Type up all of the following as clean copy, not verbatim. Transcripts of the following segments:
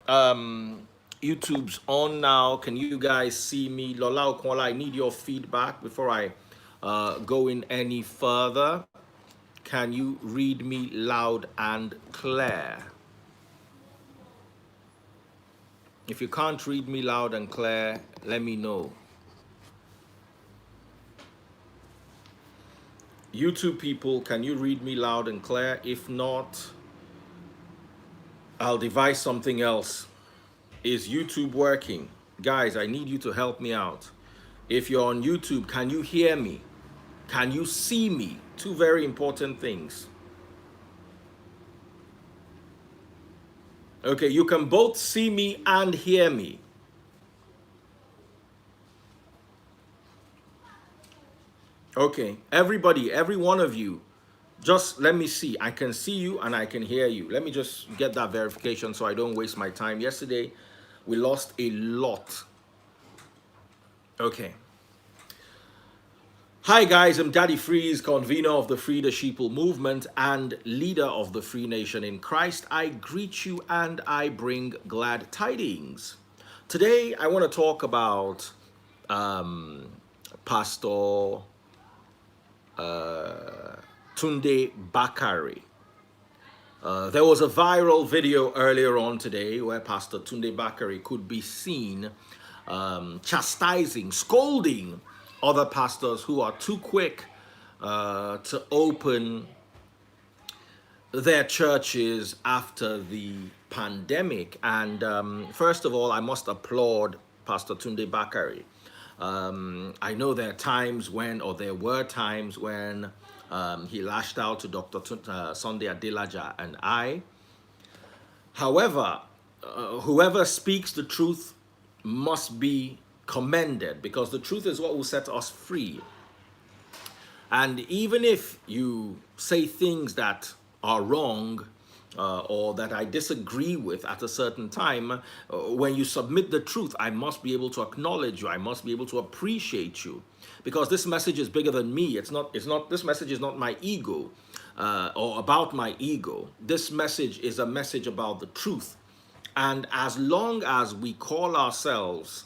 YouTube's on now. Can you guys see me? Lola Okwala, I need your feedback before I go in any further. Can you read me loud and clear? If you can't read me loud and clear, let me know. YouTube people, can you read me loud and clear? If not, I'll devise something else. Is YouTube working? Guys, I need you to help me out. If you're on YouTube, can you hear me? Can you see me? Two very important things. Okay, you can both see me and hear me. Okay, everybody, every one of you, just let me see. I can see you and I can hear you. Let me just get that verification so I don't waste my time. Yesterday, we lost a lot. Okay. Hi guys, I'm Daddy Freeze, convener of the Free the Sheeple movement and leader of the Free Nation in Christ. I greet you and I bring glad tidings. Today, I want to talk about Pastor Tunde Bakare. There was a viral video earlier on today where Pastor Tunde Bakare could be seen chastising, scolding other pastors who are too quick to open their churches after the pandemic. And first of all, I must applaud Pastor Tunde Bakare. I know there are times when, or there were times when he lashed out to Dr. Sunday Adelaja and I. However, whoever speaks the truth must be commended, because the truth is what will set us free. And even if you say things that are wrong or that I disagree with at a certain time, when you submit the truth, I must be able to acknowledge you. I must be able to appreciate you, because this message is bigger than me. This message is not my ego or about my ego. This message is a message about the truth. And as long as we call ourselves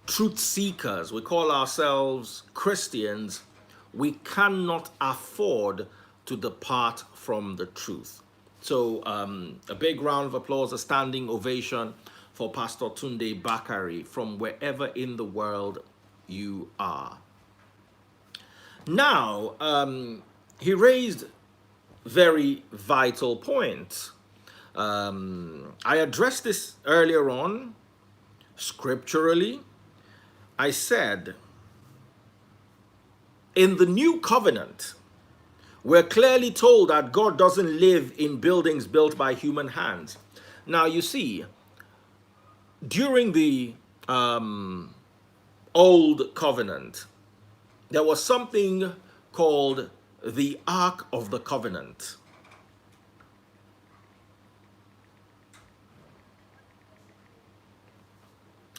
truth seekers, we call ourselves Christians, we cannot afford to depart from the truth. So a big round of applause, a standing ovation for Pastor Tunde Bakare from wherever in the world you are. Now, he raised very vital points. I addressed this earlier on, scripturally. I said, in the new covenant, we're clearly told that God doesn't live in buildings built by human hands. Now, you see, during the old covenant, there was something called the Ark of the Covenant.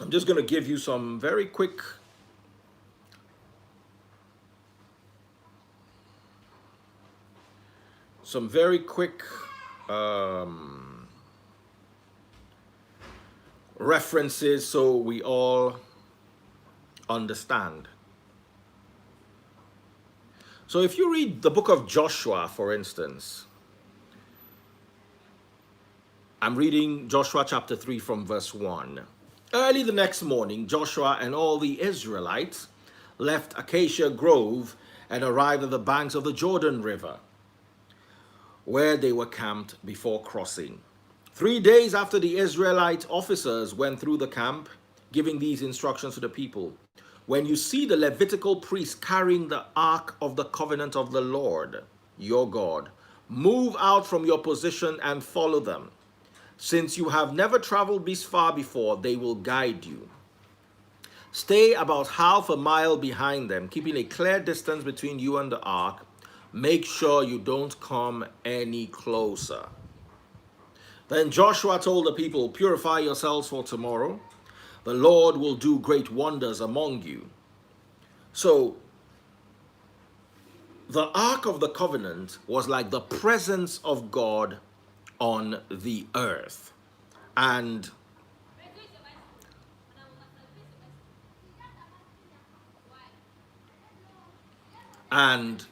I'm just going to give you some very quick references so we all understand. So if you read the book of Joshua, for instance, I'm reading Joshua chapter 3 from verse 1. Early the next morning, Joshua and all the Israelites left Acacia Grove and arrived at the banks of the Jordan River, where they were camped before crossing. 3 days after, the Israelite officers went through the camp, giving these instructions to the people. When you see the Levitical priests carrying the Ark of the Covenant of the Lord, your God, move out from your position and follow them. Since you have never traveled this far before, they will guide you. Stay about half a mile behind them, keeping a clear distance between you and the ark. Make sure you don't come any closer. Then Joshua told the people, purify yourselves for tomorrow. The Lord will do great wonders among you. So, the Ark of the Covenant was like the presence of God on the earth. And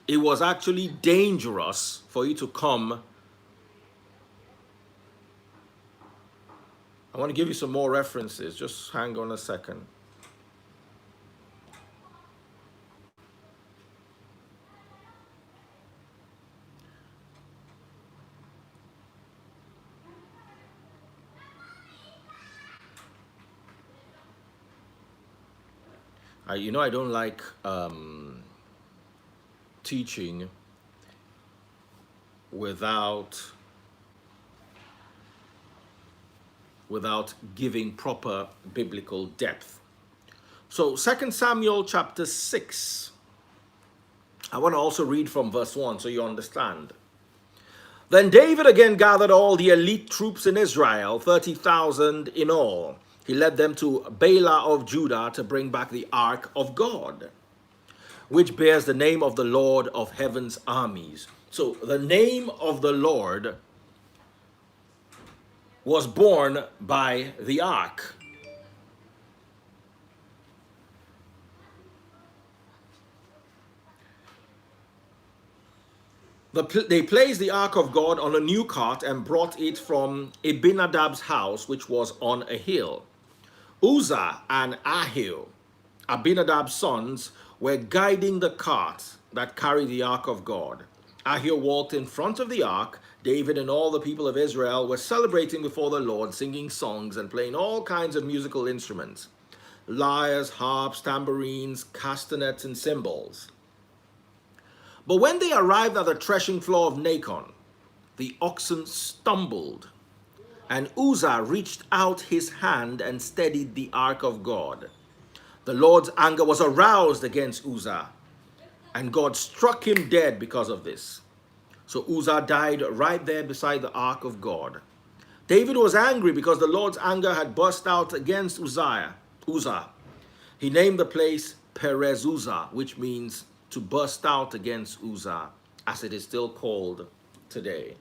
it was actually dangerous for you to come. I want to give you some more references. Just hang on a second. You know, I don't like teaching without giving proper biblical depth. So 2 Samuel chapter 6. I want to also read from verse 1 so you understand. Then David again gathered all the elite troops in Israel, 30,000 in all. He led them to Bela of Judah to bring back the Ark of God, which bears the name of the Lord of heaven's armies. So the name of the Lord was borne by the ark. They placed the Ark of God on a new cart and brought it from Abinadab's house, which was on a hill. Uzzah and Ahio, Abinadab's sons, were guiding the cart that carried the Ark of God. Ahio walked in front of the ark. David and all the people of Israel were celebrating before the Lord, singing songs and playing all kinds of musical instruments: lyres, harps, tambourines, castanets, and cymbals. But when they arrived at the threshing floor of Dagon, the oxen stumbled, and Uzzah reached out his hand and steadied the Ark of God. The Lord's anger was aroused against Uzzah, and God struck him dead because of this. So Uzzah died right there beside the Ark of God. David was angry because the Lord's anger had burst out against Uzzah. He named the place Perez Uzzah, which means to burst out against Uzzah, as it is still called today.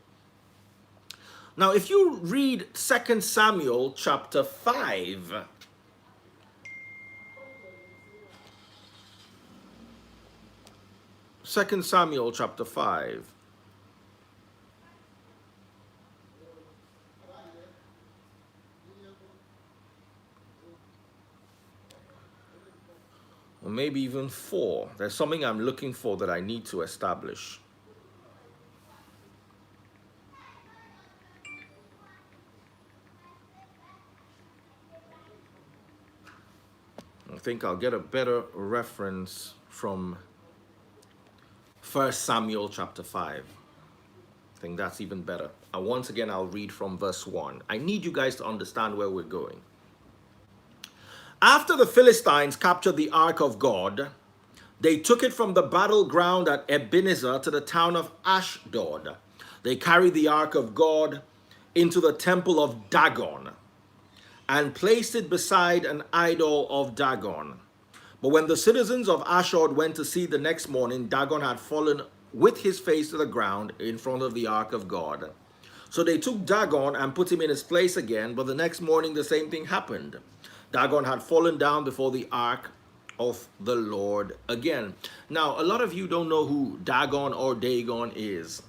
Now, if you read 2 Samuel chapter 5, Second Samuel chapter 5. Or maybe even 4. There's something I'm looking for that I need to establish. I think I'll get a better reference from 1 Samuel chapter 5. I think that's even better. And once again, I'll read from verse 1. I need you guys to understand where we're going. After the Philistines captured the Ark of God, they took it from the battleground at Ebenezer to the town of Ashdod. They carried the Ark of God into the temple of Dagon and placed it beside an idol of Dagon. But when the citizens of Ashdod went to see the next morning, Dagon had fallen with his face to the ground in front of the Ark of God. So they took Dagon and put him in his place again, but the next morning the same thing happened. Dagon had fallen down before the Ark of the Lord again. Now, a lot of you don't know who Dagon or Dagon is.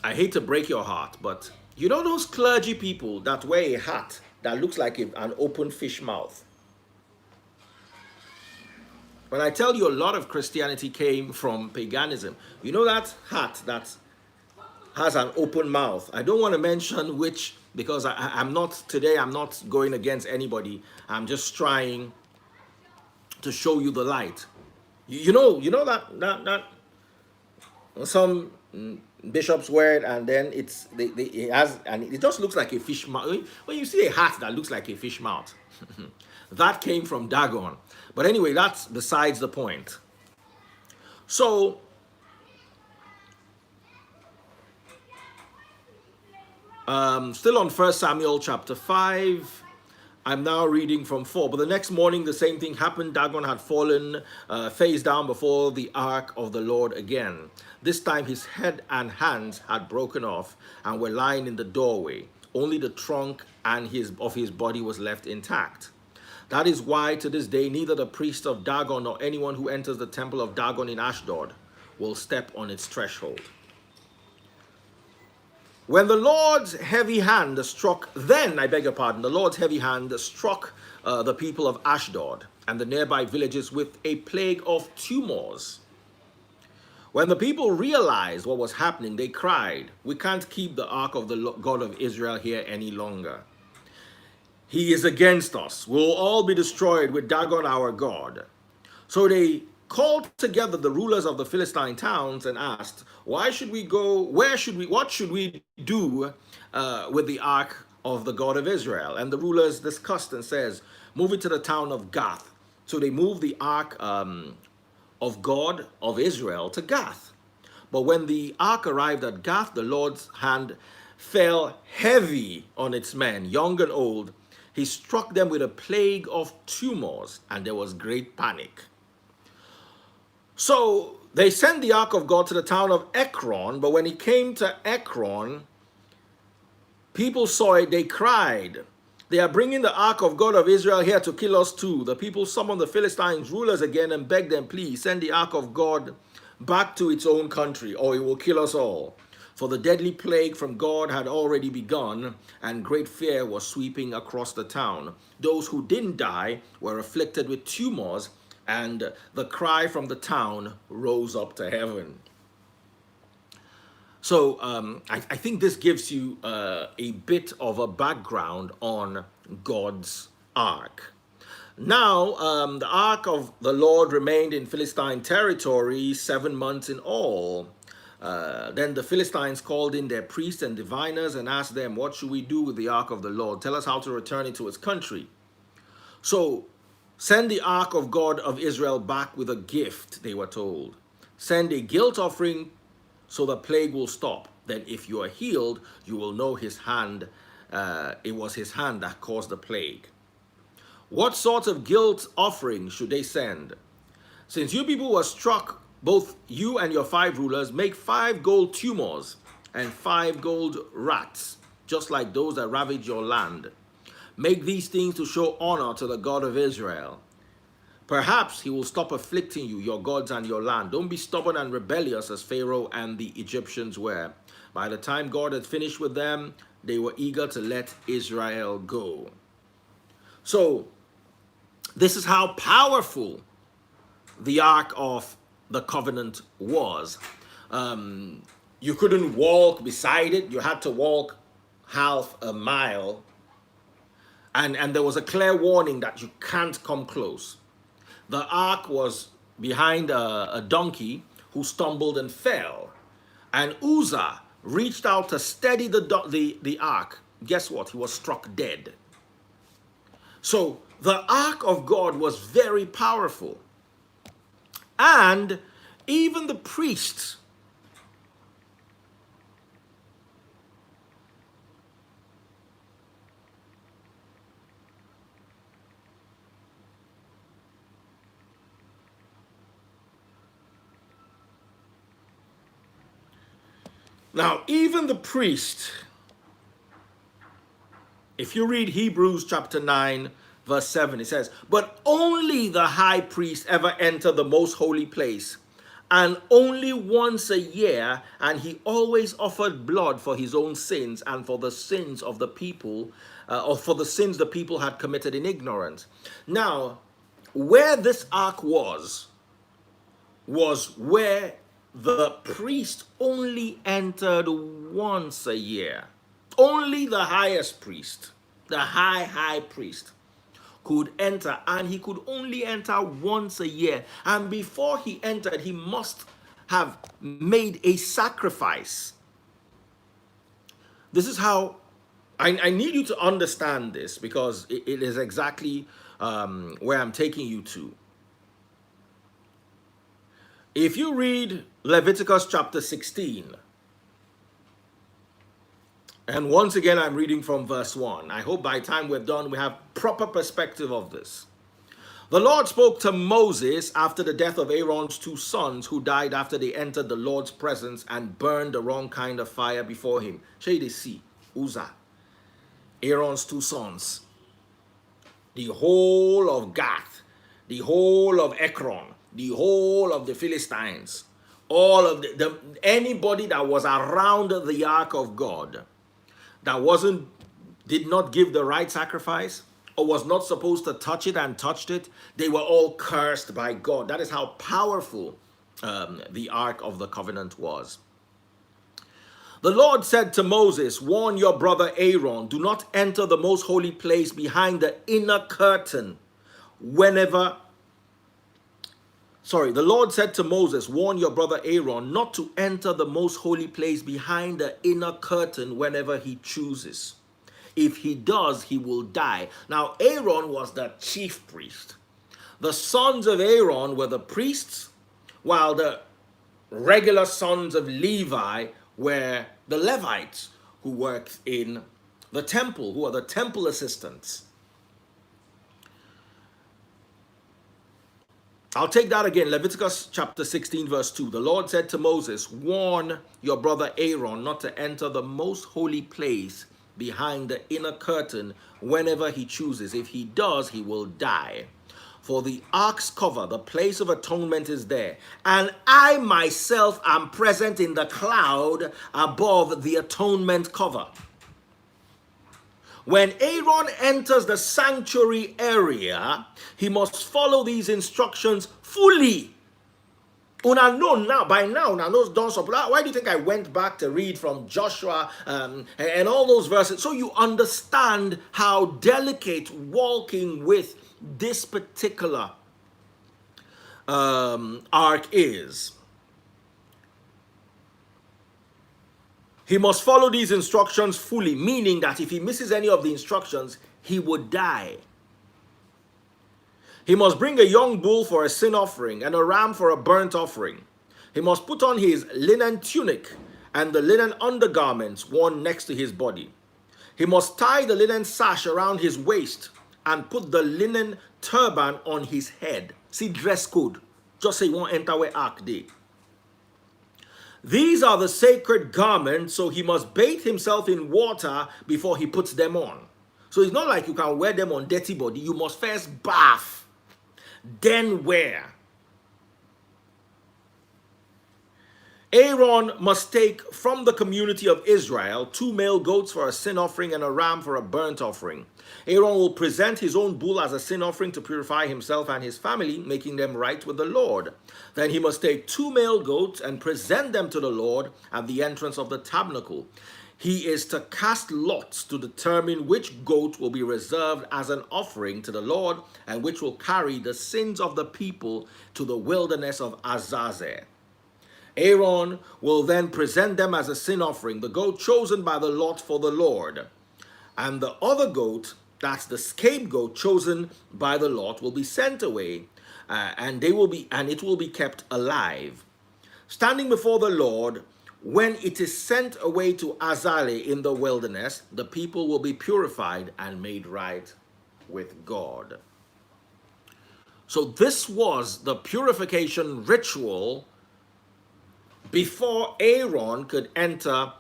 I hate to break your heart, but you know those clergy people that wear a hat that looks like an open fish mouth? When I tell you a lot of Christianity came from paganism, you know that hat that has an open mouth? I don't want to mention which, because I'm not going against anybody. I'm just trying to show you the light. You know that some bishops wear it, and then it just looks like a fish mouth. When you see a hat that looks like a fish mouth, that came from Dagon. But anyway, that's besides the point. So still on 1 Samuel chapter 5, I'm now reading from 4. But the next morning, the same thing happened. Dagon had fallen face down before the ark of the Lord again. This time his head and hands had broken off and were lying in the doorway. Only the trunk and of his body was left intact. That is why to this day neither the priest of Dagon nor anyone who enters the temple of Dagon in Ashdod will step on its threshold. When the Lord's heavy hand struck, the Lord's heavy hand struck the people of Ashdod and the nearby villages with a plague of tumors. When the people realized what was happening, they cried, "We can't keep the ark of the God of Israel here any longer. He is against us. We'll all be destroyed with Dagon our God." So they called together the rulers of the Philistine towns and asked, "Why should we go? What should we do with the ark of the God of Israel?" And the rulers discussed and says, "Move it to the town of Gath." So they moved the ark of God of Israel to Gath. But when the ark arrived at Gath, the Lord's hand fell heavy on its men, young and old. He struck them with a plague of tumors, and there was great panic. So they sent the ark of God to the town of Aeron, but when it came to Aeron, people saw it, they cried, "They are bringing the ark of God of Israel here to kill us too." The people summoned the Philistines' rulers again and begged them, "Please send the ark of God back to its own country, or it will kill us all." For the deadly plague from God had already begun, and great fear was sweeping across the town. Those who didn't die were afflicted with tumors, and the cry from the town rose up to heaven. So I think this gives you a bit of a background on God's ark. Now, the ark of the Lord remained in Philistine territory 7 months in all. Then the Philistines called in their priests and diviners and asked them, "What should we do with the ark of the Lord? Tell us how to return it to its country." So, "Send the ark of God of Israel back with a gift," they were told. "Send a guilt offering so the plague will stop. Then if you are healed, you will know his hand. It was his hand that caused the plague." What sort of guilt offering should they send? "Since you people were struck, both you and your 5 rulers, make 5 gold tumors and 5 gold rats, just like those that ravage your land. Make these things to show honor to the God of Israel. Perhaps he will stop afflicting you, your gods, and your land. Don't be stubborn and rebellious as Pharaoh and the Egyptians were. By the time God had finished with them, they were eager to let Israel go." So, this is how powerful the Ark of the Covenant was. You couldn't walk beside it. You had to walk half a mile. And there was a clear warning that you can't come close. The ark was behind a donkey who stumbled and fell. And Uzzah reached out to steady the ark. Guess what? He was struck dead. So the ark of God was very powerful. And even the priests if you read Hebrews chapter 9, verse 7, it says, "But only the high priest ever entered the most holy place, and only once a year, and he always offered blood for his own sins and for the sins of the people, or for the sins the people had committed in ignorance." Now, where this ark was where the priest only entered once a year. Only the highest priest, the high priest, could enter, and he could only enter once a year. And before he entered, he must have made a sacrifice. This is how I need you to understand this, because it is exactly where I'm taking you to. If you read Leviticus chapter 16, And once again, I'm reading from verse 1. I hope by the time we're done, we have proper perspective of this. The Lord spoke to Moses after the death of Aaron's two sons, who died after they entered the Lord's presence and burned the wrong kind of fire before him. Shall they see? Uzzah, Aaron's two sons, the whole of Gath, the whole of Ekron, the whole of the Philistines, all of anybody that was around the Ark of God that did not give the right sacrifice or was not supposed to touch it and touched it, they were all cursed by God. That is how powerful the Ark of the Covenant was. The Lord said to Moses, warn your brother Aaron, do not enter the most holy place behind the inner curtain the Lord said to Moses, warn your brother Aaron not to enter the most holy place behind the inner curtain whenever he chooses. If he does, he will die. Now, Aaron was the chief priest. The sons of Aaron were the priests, while the regular sons of Levi were the Levites who worked in the temple, who are the temple assistants. I'll take that again. Leviticus chapter 16 verse 2. The Lord said to Moses, warn your brother Aaron not to enter the most holy place behind the inner curtain whenever he chooses. If he does, he will die. For the ark's cover, the place of atonement, is there, and I myself am present in the cloud above the atonement cover. When Aaron enters the sanctuary area, he must follow these instructions fully. Una know now, by now, those don't supply. Why do you think I went back to read from Joshua and all those verses? So you understand how delicate walking with this particular ark is. He must follow these instructions fully, meaning that if he misses any of the instructions, he would die. He must bring a young bull for a sin offering and a ram for a burnt offering. He must put on his linen tunic and the linen undergarments worn next to his body. He must tie the linen sash around his waist and put the linen turban on his head. See, dress code. Just say you won't enter where ark day. These are the sacred garments, so he must bathe himself in water before he puts them on. So it's not like you can wear them on dirty body. You must first bath, then wear. Aaron must take from the community of Israel 2 male goats for a sin offering and a ram for a burnt offering. Aaron will present his own bull as a sin offering to purify himself and his family, making them right with the Lord. Then he must take 2 male goats and present them to the Lord at the entrance of the tabernacle. He is to cast lots to determine which goat will be reserved as an offering to the Lord and which will carry the sins of the people to the wilderness of Azazel. Aaron will then present them as a sin offering, the goat chosen by the lot for the Lord. And the other goat, that's the scapegoat chosen by the lot, will be sent away, and it will be kept alive. Standing before the Lord, when it is sent away to Azazel in the wilderness, the people will be purified and made right with God. So this was the purification ritual before Aaron could enter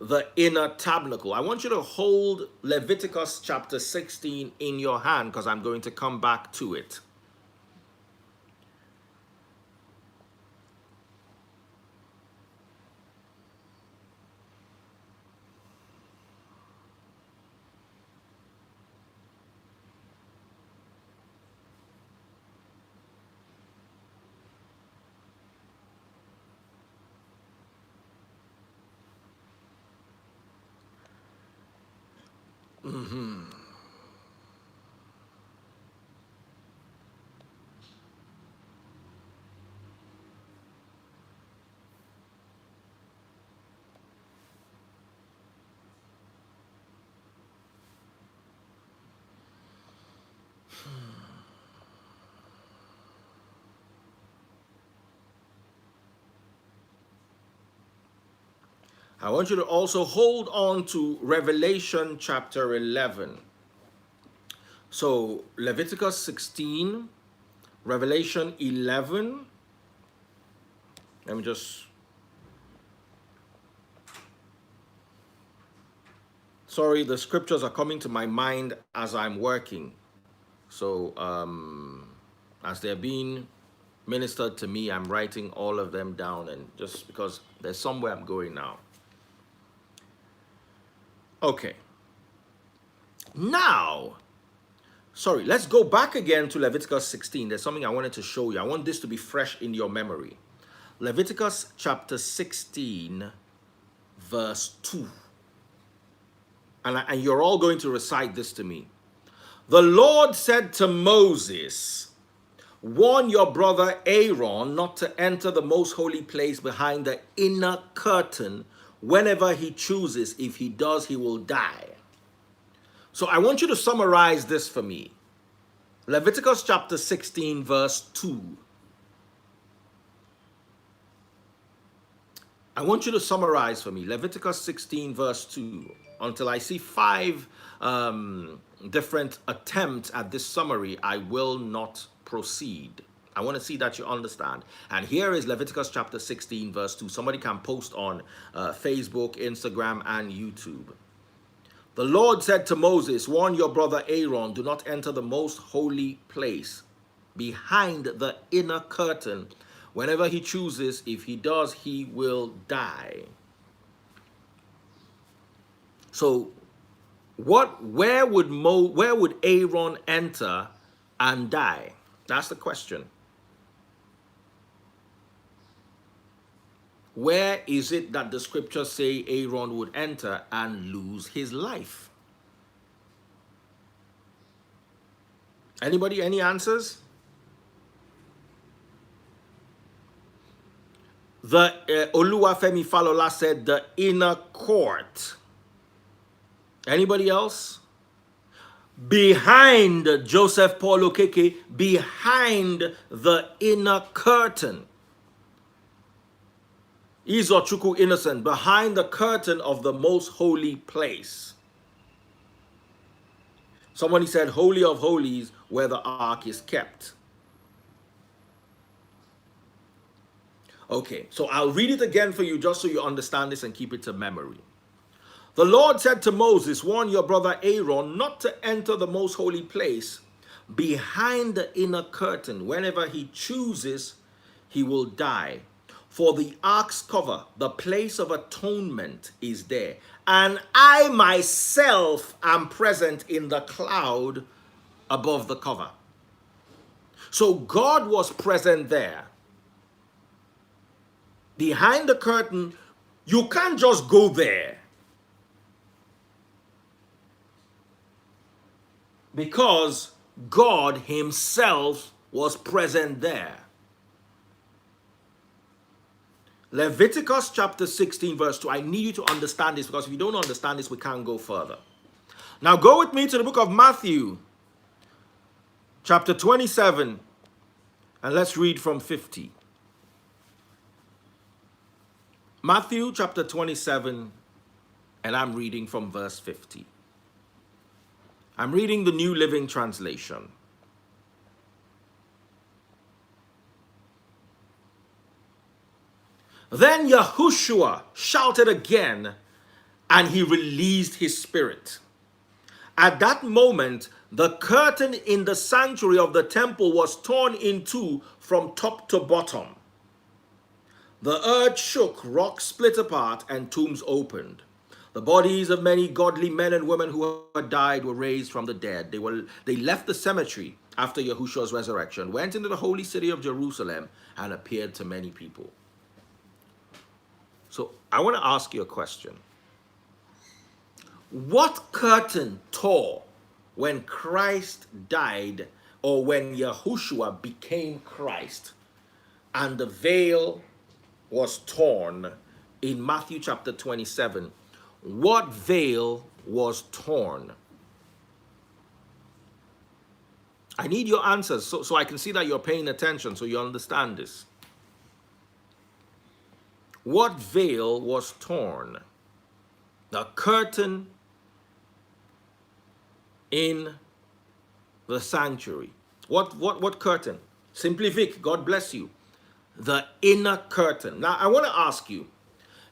the inner tabernacle. I want you to hold Leviticus chapter 16 in your hand because I'm going to come back to it. I want you to also hold on to Revelation chapter 11. So Leviticus 16, Revelation 11. Let me just... Sorry, the scriptures are coming to my mind as I'm working. So as they're being ministered to me, I'm writing all of them down, and just because there's somewhere I'm going now. Okay. Now, sorry, let's go back again to Leviticus 16. There's something I wanted to show you. I want this to be fresh in your memory. Leviticus chapter 16, verse 2. And you're all going to recite this to me. The Lord said to Moses, warn your brother Aaron not to enter the most holy place behind the inner curtain whenever he chooses. If he does, he will die. So I want you to summarize this for me. Leviticus chapter 16, verse 2. I want you to summarize for me. Leviticus 16, verse 2. Until I see 5 different attempts at this summary, I will not proceed. I want to see that you understand. And here is Leviticus chapter 16, verse 2. Somebody can post on Facebook, Instagram, and YouTube. The Lord said to Moses, warn your brother Aaron, do not enter the most holy place behind the inner curtain whenever he chooses. If he does, he will die. So where would Aaron enter and die? That's the question. Where is it that the scriptures say Aaron would enter and lose his life? Anybody, any answers? The Oluwafemi Falola said the inner court. Anybody else? Behind, Joseph Paul Okeke, behind the inner curtain. Izochukwu Innocent, behind the curtain of the most holy place. Somebody said Holy of Holies, where the ark is kept. Okay, so I'll read it again for you just so you understand this and keep it to memory. The Lord said to Moses, warn your brother Aaron not to enter the most holy place behind the inner curtain. Whenever he chooses, he will die. For the ark's cover, the place of atonement, is there. And I myself am present in the cloud above the cover. So God was present there. Behind the curtain, you can't just go there. Because God himself was present there. Leviticus chapter 16 verse 2. I need you to understand this, because if you don't understand this, we can't go further. Now go with me to the book of Matthew chapter 27 and let's read from 50. Matthew chapter 27 and I'm reading from verse 50. I'm reading the New Living Translation. Then Yahushua shouted again, and he released his spirit. At that moment, the curtain in the sanctuary of the temple was torn in two from top to bottom. The earth shook, rocks split apart, and tombs opened. The bodies of many godly men and women who had died were raised from the dead. They left the cemetery after Yahushua's resurrection, went into the holy city of Jerusalem, and appeared to many people. So I want to ask you a question. What curtain tore when Christ died, or when Yahushua became Christ and the veil was torn in Matthew chapter 27? What veil was torn? I need your answers so I can see that you're paying attention, so you understand this. What veil was torn? The curtain in the sanctuary. What curtain? Simply Vic, God bless you. The inner curtain. Now I want to ask you,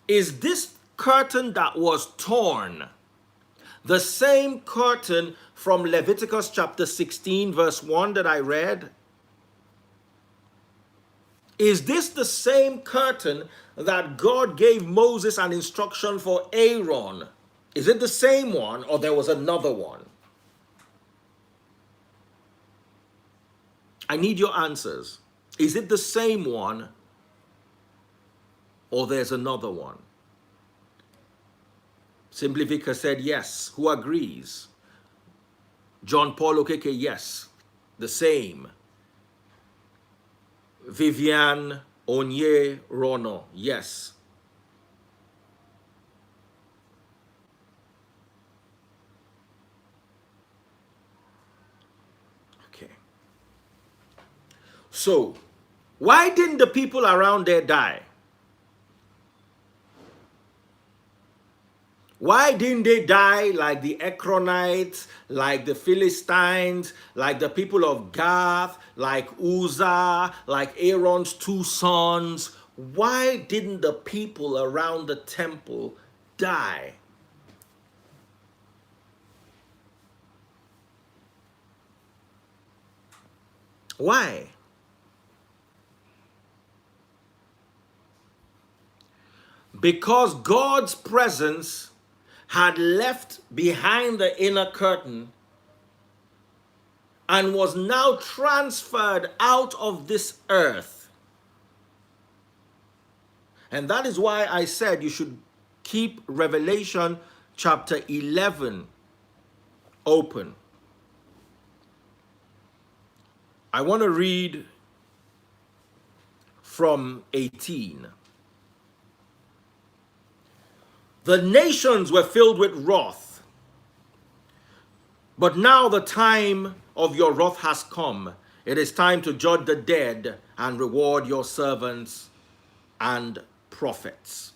is this curtain that was torn the same curtain from Leviticus chapter 16 verse 1 that I read? Is this the same curtain that God gave Moses an instruction for Aaron? Is it the same one, or there was another one? I need your answers. Is it the same one, or there's another one? Simply Vicar said yes. Who agrees? John Paul Okeke, yes. The same. Vivian Onye Rono, yes. Okay. So, why didn't the people around there die? Why didn't they die like the Ekronites, like the Philistines, like the people of Gath, like Uzzah, like Aaron's two sons? Why didn't the people around the temple die? Why? Because God's presence had left behind the inner curtain and was now transferred out of this earth. And that is why I said you should keep Revelation chapter 11 open. I want to read from 18. The nations were filled with wrath, but now the time of your wrath has come. It is time to judge the dead and reward your servants and prophets,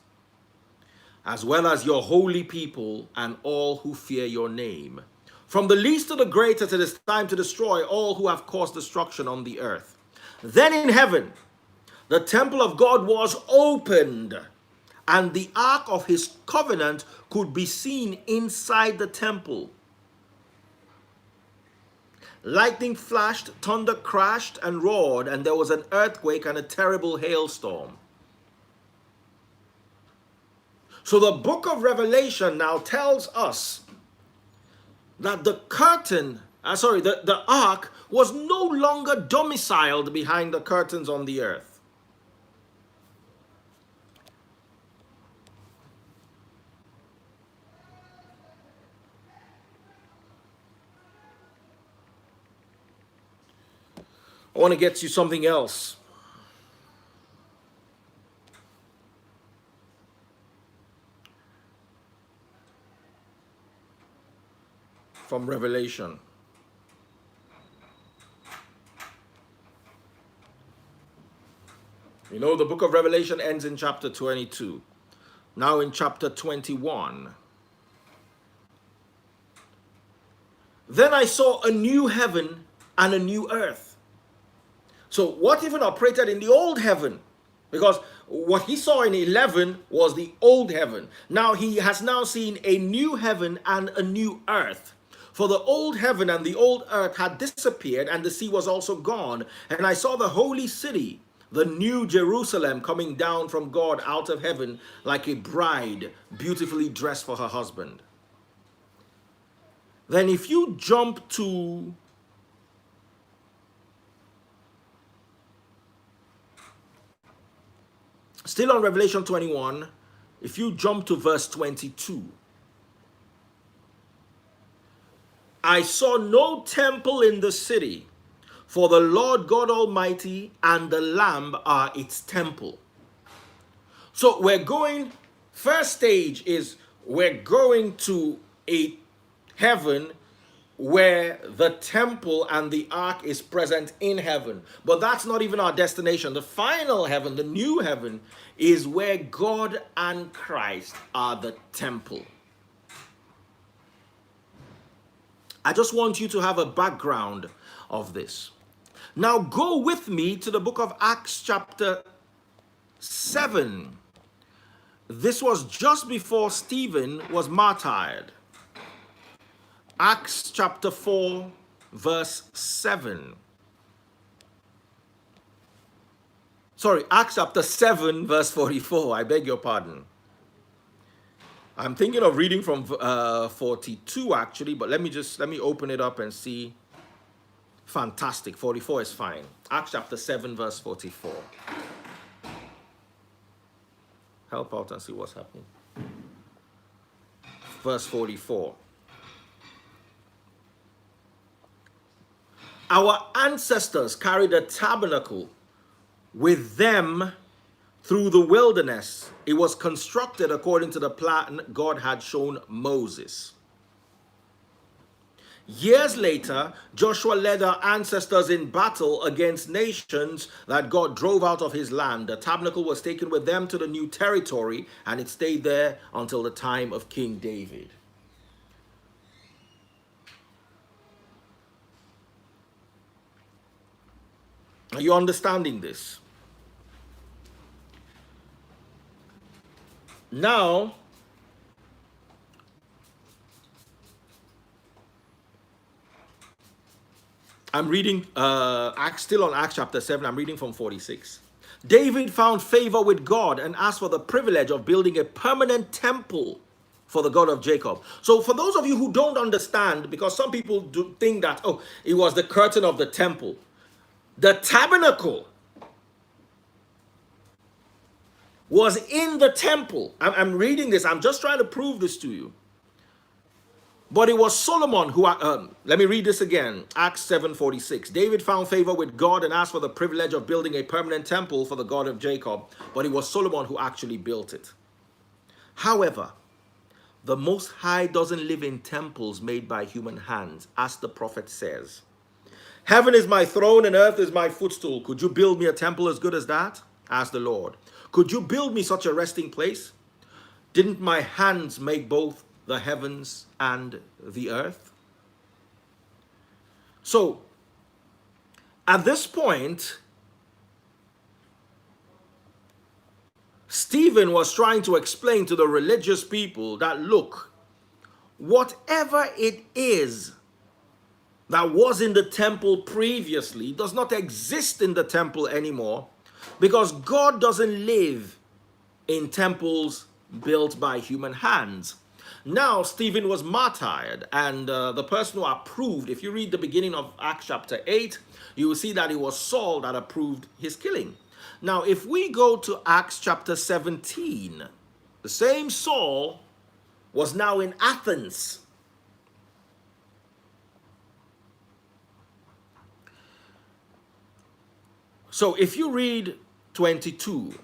as well as your holy people and all who fear your name. From the least to the greatest, it is time to destroy all who have caused destruction on the earth. Then in heaven, the temple of God was opened, and the ark of his covenant could be seen inside the temple. Lightning flashed, thunder crashed and roared, and there was an earthquake and a terrible hailstorm. So the book of Revelation now tells us that the ark was no longer domiciled behind the curtains on the earth. I want to get you something else. From Revelation. You know, the book of Revelation ends in chapter 22. Now in chapter 21. Then I saw a new heaven and a new earth. So what even operated in the old heaven? Because what he saw in 11 was the old heaven. Now he has now seen a new heaven and a new earth. For the old heaven and the old earth had disappeared, and the sea was also gone. And I saw the holy city, the new Jerusalem, coming down from God out of heaven like a bride beautifully dressed for her husband. Then if you jump to still on Revelation 21, if you jump to verse 22. I saw no temple in the city, for the Lord God Almighty and the Lamb are its temple. So first stage is we're going to a heaven where the temple and the ark is present in heaven. But that's not even our destination. The final heaven, the new heaven, is where God and Christ are the temple. I just want you to have a background of this. Now go with me to the book of Acts chapter 7. This was just before Stephen was martyred. Acts chapter 4, verse 7. Sorry, Acts chapter 7, verse 44. I beg your pardon. I'm thinking of reading from 42 actually, but let me open it up and see. Fantastic. 44 is fine. Acts chapter 7, verse 44. Help out and see what's happening. Verse 44. Our ancestors carried a tabernacle with them through the wilderness. It was constructed according to the plan God had shown Moses. Years later, Joshua led our ancestors in battle against nations that God drove out of his land. The tabernacle was taken with them to the new territory, and it stayed there until the time of King David. Are you understanding this? Now, I'm reading, still on Acts chapter 7, I'm reading from 46. David found favor with God and asked for the privilege of building a permanent temple for the God of Jacob. So for those of you who don't understand, because some people do think that, oh, it was the curtain of the temple. The tabernacle was in the temple. I'm reading this. I'm just trying to prove this to you. But it was Solomon who, let me read this again. Acts 7:46. David found favor with God and asked for the privilege of building a permanent temple for the God of Jacob. But it was Solomon who actually built it. However, the Most High doesn't live in temples made by human hands, as the prophet says. Heaven is my throne and earth is my footstool. Could you build me a temple as good as that? Asked the Lord. Could you build me such a resting place? Didn't my hands make both the heavens and the earth? So, at this point, Stephen was trying to explain to the religious people that, look, whatever it is that was in the temple previously does not exist in the temple anymore, because God doesn't live in temples built by human hands. Now, Stephen was martyred, and the person who approved, if you read the beginning of Acts chapter 8, you will see that it was Saul that approved his killing. Now, if we go to Acts chapter 17, the same Saul was now in Athens. So if you read 22,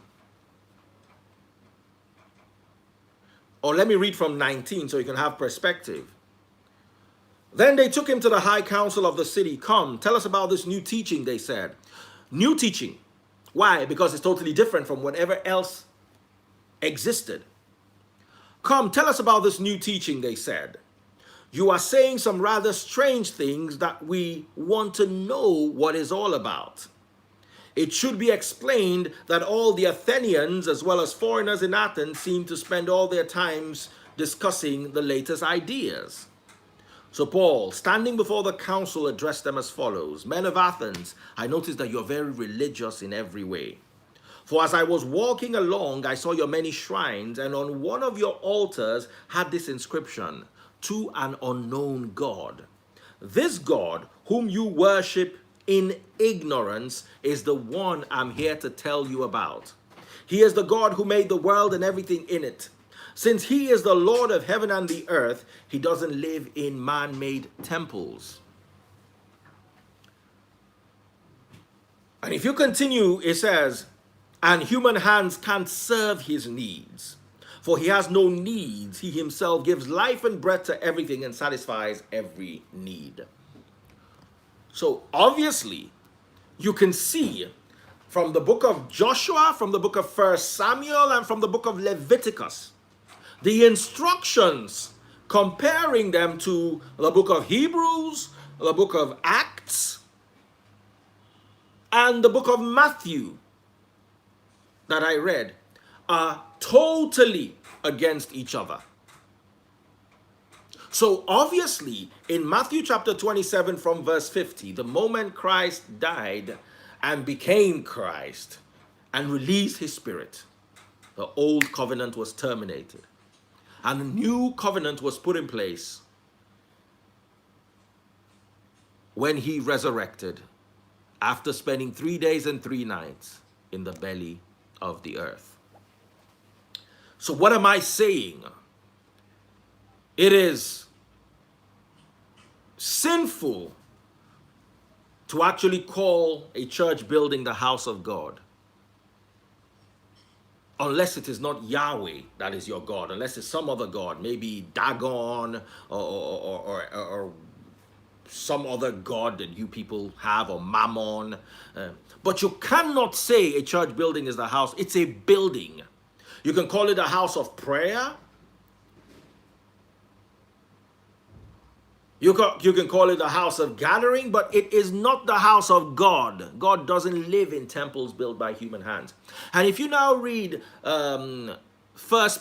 or let me read from 19 so you can have perspective. Then they took him to the high council of the city. Come, tell us about this new teaching, they said. New teaching. Why? Because it's totally different from whatever else existed. Come, tell us about this new teaching, they said. You are saying some rather strange things that we want to know what is all about. It should be explained that all the Athenians, as well as foreigners in Athens, seem to spend all their times discussing the latest ideas. So Paul, standing before the council, addressed them as follows. Men of Athens, I notice that you're very religious in every way. For as I was walking along, I saw your many shrines, and on one of your altars had this inscription, to an unknown God. This God, whom you worship in ignorance, is the one I'm here to tell you about. He is the God who made the world and everything in it. Since he is the Lord of heaven and the earth, he doesn't live in man-made temples. And if you continue, it says, and human hands can't serve his needs, for he has no needs. He himself gives life and breath to everything and satisfies every need. So obviously, you can see from the book of Joshua, from the book of 1 Samuel, and from the book of Leviticus, the instructions comparing them to the book of Hebrews, the book of Acts, and the book of Matthew that I read, are totally against each other. So obviously, in Matthew chapter 27 from verse 50, the moment Christ died and became Christ and released his spirit, the old covenant was terminated and a new covenant was put in place when he resurrected after spending 3 days and 3 nights in the belly of the earth. So what am I saying? It is sinful to actually call a church building the house of God, unless it is not Yahweh that is your God, unless it's some other God, maybe Dagon or some other God that you people have, or Mammon. But you cannot say a church building is the house. It's a building. You can call it a house of prayer. You can call it a house of gathering, but it is not the house of God. God doesn't live in temples built by human hands. And if you now read 1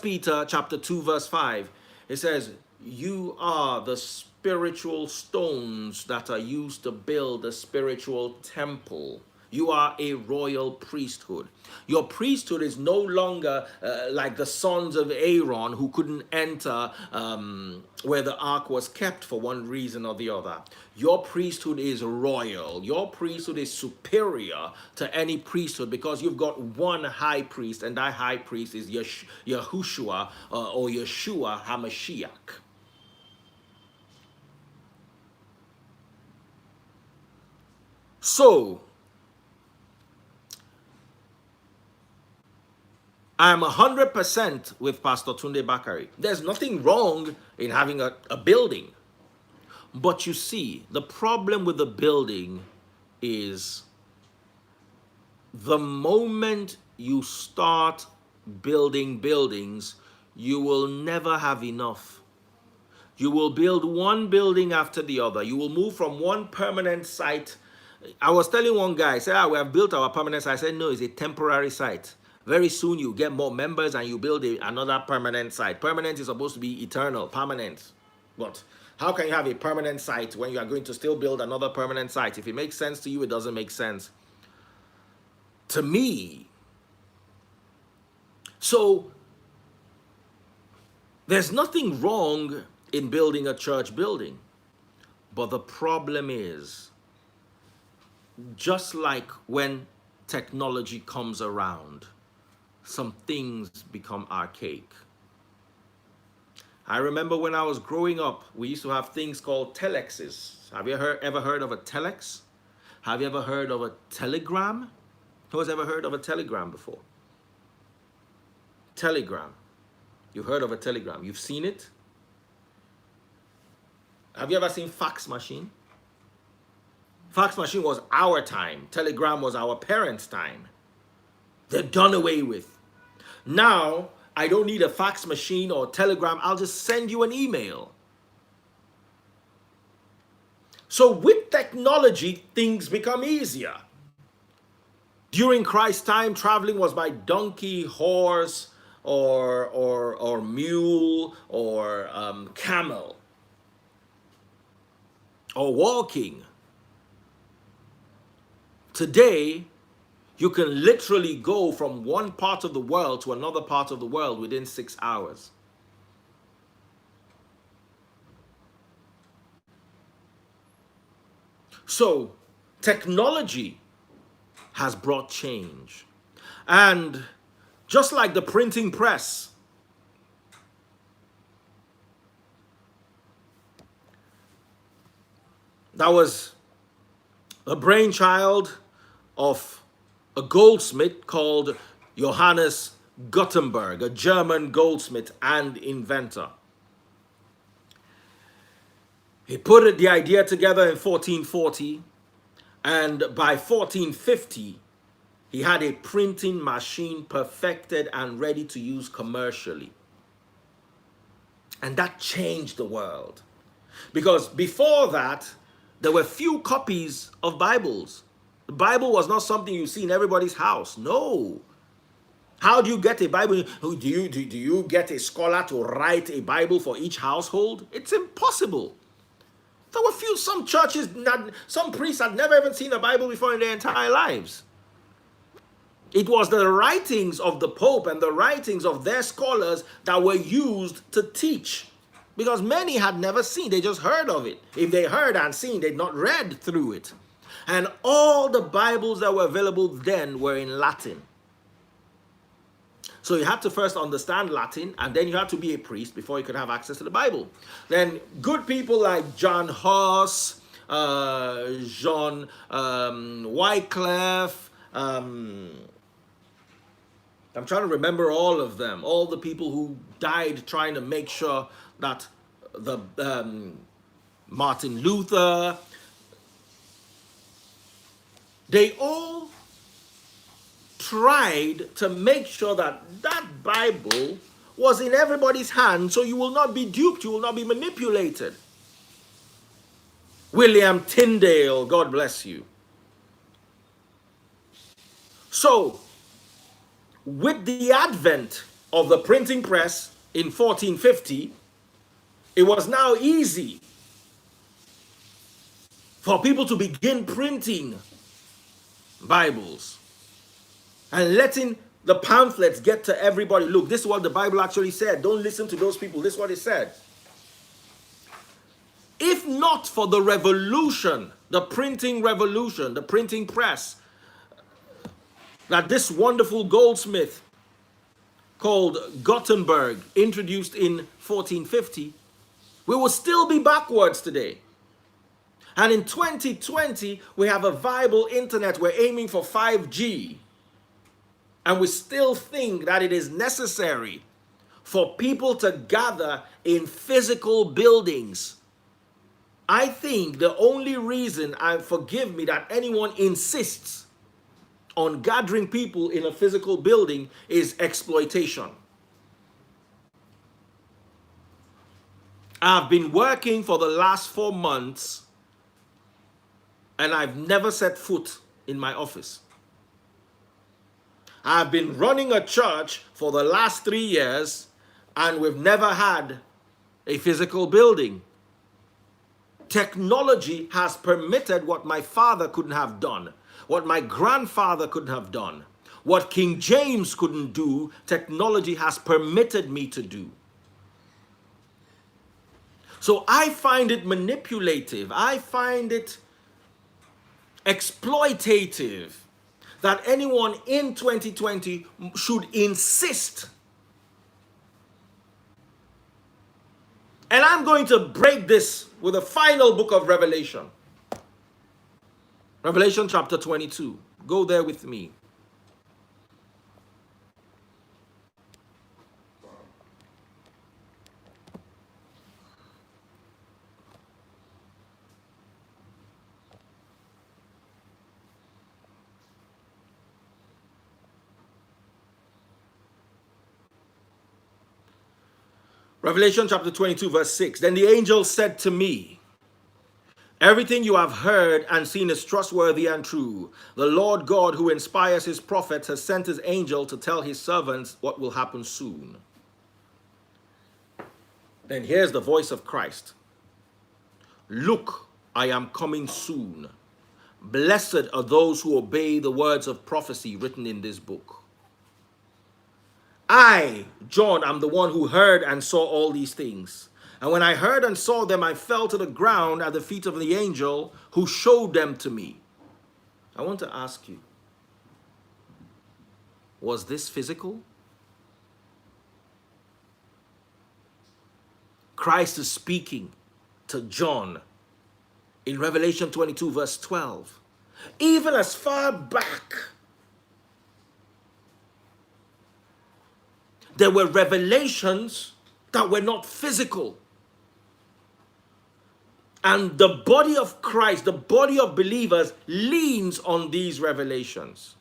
Peter chapter 2 verse 5, it says, you are the spiritual stones that are used to build a spiritual temple. You are a royal priesthood. Your priesthood is no longer like the sons of Aeron, who couldn't enter where the ark was kept for one reason or the other. Your priesthood is royal. Your priesthood is superior to any priesthood because you've got one high priest, and that high priest is Yahushua or Yeshua HaMashiach. So, I'm 100% with Pastor Tunde Bakare. There's nothing wrong in having a building. But you see, the problem with the building is the moment you start building buildings, you will never have enough. You will build one building after the other. You will move from one permanent site. I was telling one guy, I said, we have built our permanent site. I said, no, it's a temporary site. Very soon you get more members and you build another permanent site. Permanent is supposed to be eternal, permanent. But how can you have a permanent site when you are going to still build another permanent site? If it makes sense to you, it doesn't make sense to me. So there's nothing wrong in building a church building. But the problem is, just like when technology comes around, some things become archaic. I remember when I was growing up, we used to have things called telexes. Have you ever heard of a telex? Have you ever heard of a telegram? Who has ever heard of a telegram before? Telegram. You've heard of a telegram. You've seen it? Have you ever seen fax machine? Fax machine was our time. Telegram was our parents' time. They're done away with. Now, I don't need a fax machine or telegram. I'll just send you an email. So with technology, things become easier. During Christ's time, traveling was by donkey, horse, or mule, or camel, or walking. Today, you can literally go from one part of the world to another part of the world within 6 hours. So, technology has brought change. And just like the printing press, that was a brainchild of a goldsmith called Johannes Gutenberg, a German goldsmith and inventor. He put the idea together in 1440, and by 1450, he had a printing machine perfected and ready to use commercially. And that changed the world. Because before that, there were few copies of Bibles. The Bible was not something you see in everybody's house. No. How do you get a Bible? Do you get a scholar to write a Bible for each household? It's impossible. There were some churches, some priests had never even seen a Bible before in their entire lives. It was the writings of the Pope and the writings of their scholars that were used to teach. Because many had never seen, they just heard of it. If they heard and seen, they'd not read through it. And all the Bibles that were available then were in Latin. So you had to first understand Latin, and then you had to be a priest before you could have access to the Bible. Then good people like John Huss, John Wycliffe, I'm trying to remember all of them, all the people who died trying to make sure that the Martin Luther, they all tried to make sure that that Bible was in everybody's hand, so you will not be duped, you will not be manipulated. William Tyndale, God bless you. So, with the advent of the printing press in 1450, it was now easy for people to begin printing Bibles and letting the pamphlets get to everybody. Look, this is what the Bible actually said. Don't listen to those people. This is what it said. If not for the revolution, the printing revolution, the printing press, that this wonderful goldsmith called Gutenberg introduced in 1450, we will still be backwards today. And in 2020, we have a viable internet. We're aiming for 5G. And we still think that it is necessary for people to gather in physical buildings. I think the only reason, forgive me, that anyone insists on gathering people in a physical building is exploitation. I've been working for the last 4 months and I've never set foot in my office. I've been running a church for the last 3 years and we've never had a physical building. Technology has permitted what my father couldn't have done, what my grandfather couldn't have done, what King James couldn't do, technology has permitted me to do. So I find it manipulative, I find it exploitative that anyone in 2020 should insist. And I'm going to break this with the final book of Revelation. Revelation chapter 22. Go there with me. Revelation chapter 22 verse 6. Then the angel said to me, everything you have heard and seen is trustworthy and true. The Lord God who inspires his prophets has sent his angel to tell his servants what will happen soon. Then here's the voice of Christ. Look, I am coming soon. Blessed are those who obey the words of prophecy written in this book. I, John, am the one who heard and saw all these things. And when I heard and saw them, I fell to the ground at the feet of the angel who showed them to me. I want to ask you, was this physical? Christ is speaking to John in Revelation 22 verse 12. Even as far back, there were revelations that were not physical. And the body of Christ, the body of believers, leans on these revelations.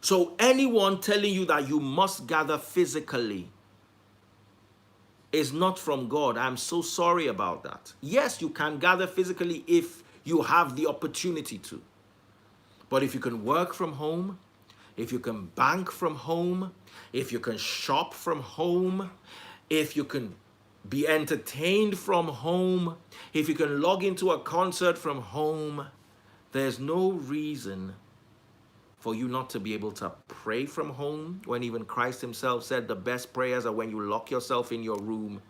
So anyone telling you that you must gather physically is not from God. I'm so sorry about that. Yes, you can gather physically if you have the opportunity to. But if you can work from home, if you can bank from home, if you can shop from home, if you can be entertained from home, if you can log into a concert from home, there's no reason for you not to be able to pray from home, when even Christ himself said the best prayers are when you lock yourself in your room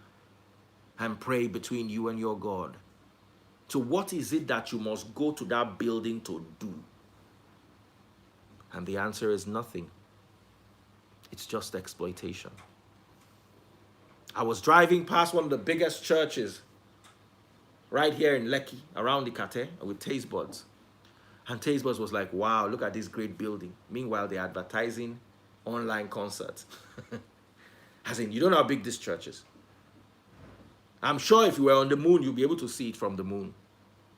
and pray between you and your God. So what is it that you must go to that building to do? And the answer is nothing. It's just exploitation. I was driving past one of the biggest churches right here in Lekki, around the Kate, with taste buds. And taste buds was like, wow, look at this great building. Meanwhile, they're advertising online concerts. As in, you don't know how big this church is. I'm sure if you were on the moon, you'll be able to see it from the moon.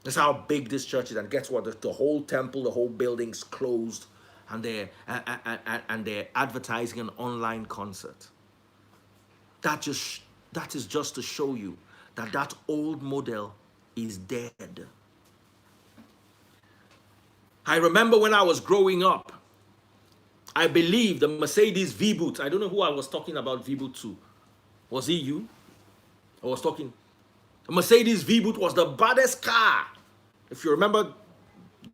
That's how big this church is. And guess what? The whole temple, the whole building's closed. And they're advertising an online concert. That is just to show you that old model is dead. I remember when I was growing up, I believe the Mercedes Vboots, I don't know who I was talking about Vboots to. Was it you? I was talking. The Mercedes Vboot was the baddest car. If you remember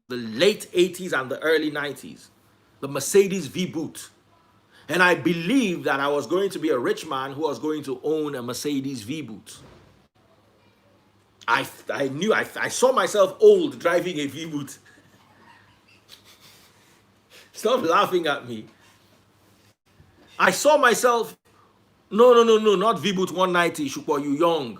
the late 80s and the early 90s, the Mercedes Vboot. And I believed that I was going to be a rich man who was going to own a Mercedes Vboot. I saw myself old driving a Vboot. Stop laughing at me. I saw myself, no, not Vboot 190, Shukwa, you young.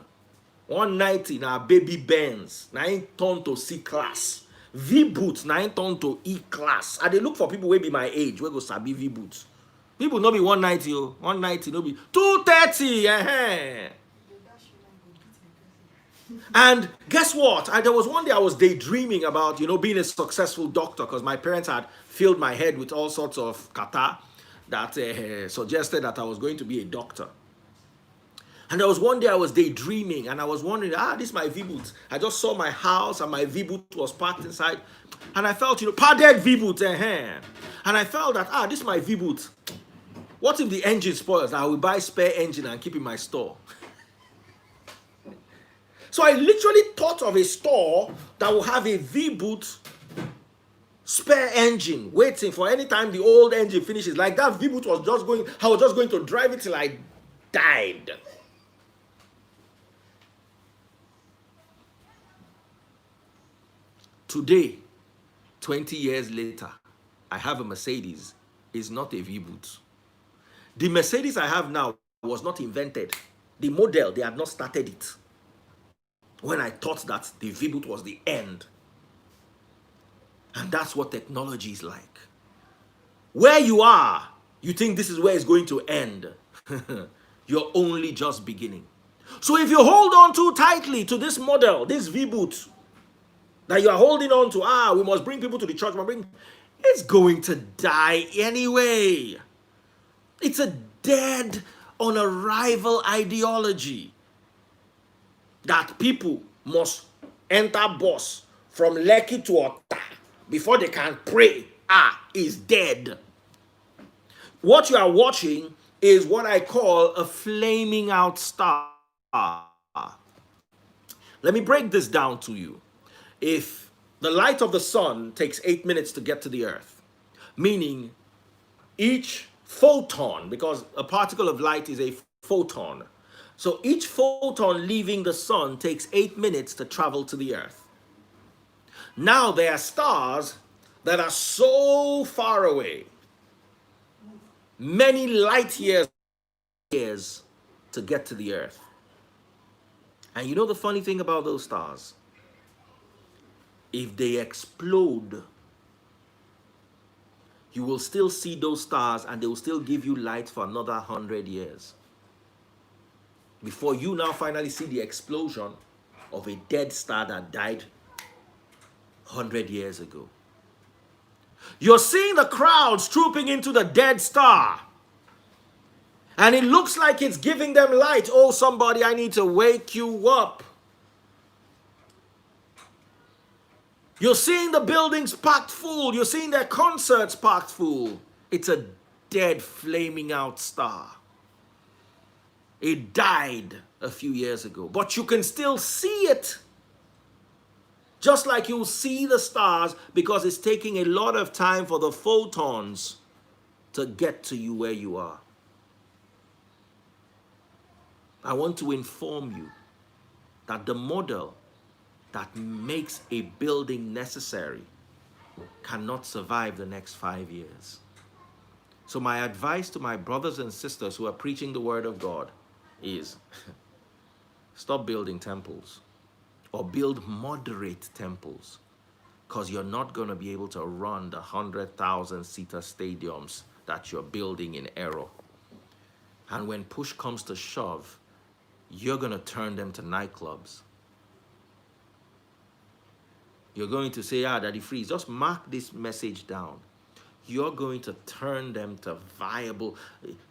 190 na baby Benz, na in turn to C class. Vboots na in turn to E class. I dey look for people wey be my age, wey go sabi Vboots. People no be 190, 190 no be 230. And guess what? There was one day I was daydreaming about, being a successful doctor, because my parents had filled my head with all sorts of kata that suggested that I was going to be a doctor. And there was one day I was daydreaming and I was wondering, this is my Vboot. I just saw my house and my Vboot was parked inside. And I felt, padded Vboot. And I felt that, this is my Vboot. What if the engine spoils? I will buy spare engine and keep in my store. So I literally thought of a store that will have a Vboot spare engine waiting for any time the old engine finishes. Like that Vboot was just going, I was just going to drive it till I died. Today, 20 years later, I have a Mercedes. It's not a Vboot. The Mercedes I have now was not invented. The model, they had not started it. When I thought that the Vboot was the end. And that's what technology is like. Where you are, you think this is where it's going to end. You're only just beginning. So if you hold on too tightly to this model, this Vboot, that you are holding on to, we must bring people to the church, it's going to die anyway. It's a dead, on arrival ideology that people must enter bus from Lekki to Otta before they can pray, is dead. What you are watching is what I call a flaming out star. Let me break this down to you. If the light of the sun takes 8 minutes to get to the earth, meaning each photon, because a particle of light is a photon, so each photon leaving the sun takes 8 minutes to travel to the earth. Now there are stars that are so far away, many light years to get to the earth. And you know the funny thing about those stars? If they explode, you will still see those stars and they will still give you light for another 100 years. Before you now finally see the explosion of a dead star that died 100 years ago. You're seeing the crowds trooping into the dead star. And it looks like it's giving them light. Oh, somebody, I need to wake you up. You're seeing the buildings packed full. You're seeing their concerts packed full. It's a dead, flaming out star. It died a few years ago, but you can still see it. Just like you'll see the stars, because it's taking a lot of time for the photons to get to you where you are. I want to inform you that the model that makes a building necessary cannot survive the next 5 years. So my advice to my brothers and sisters who are preaching the word of God is stop building temples, or build moderate temples, because you're not going to be able to run the 100,000-seater stadiums that you're building in Aeron. And when push comes to shove, you're going to turn them to nightclubs. You're going to say, Daddy Freeze, just mark this message down. You're going to turn them to viable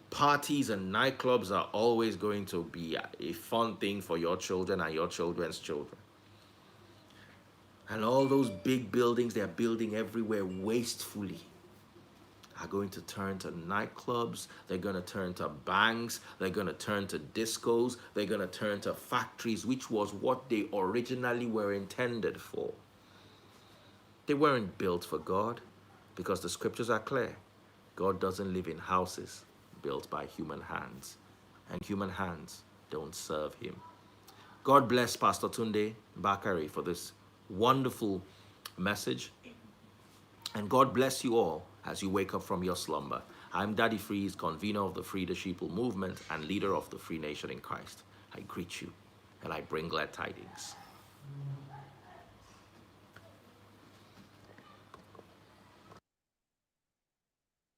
parties, and nightclubs are always going to be a fun thing for your children and your children's children. And all those big buildings they're building everywhere wastefully are going to turn to nightclubs. They're going to turn to banks. They're going to turn to discos. They're going to turn to factories, which was what they originally were intended for. They weren't built for God, because the scriptures are clear. God doesn't live in houses built by human hands, and human hands don't serve him. God bless Pastor Tunde Bakare for this wonderful message, and God bless you all as you wake up from your slumber. I'm Daddy Freeze, convener of the Free the Sheeple movement and leader of the Free Nation in Christ. I greet you and I bring glad tidings.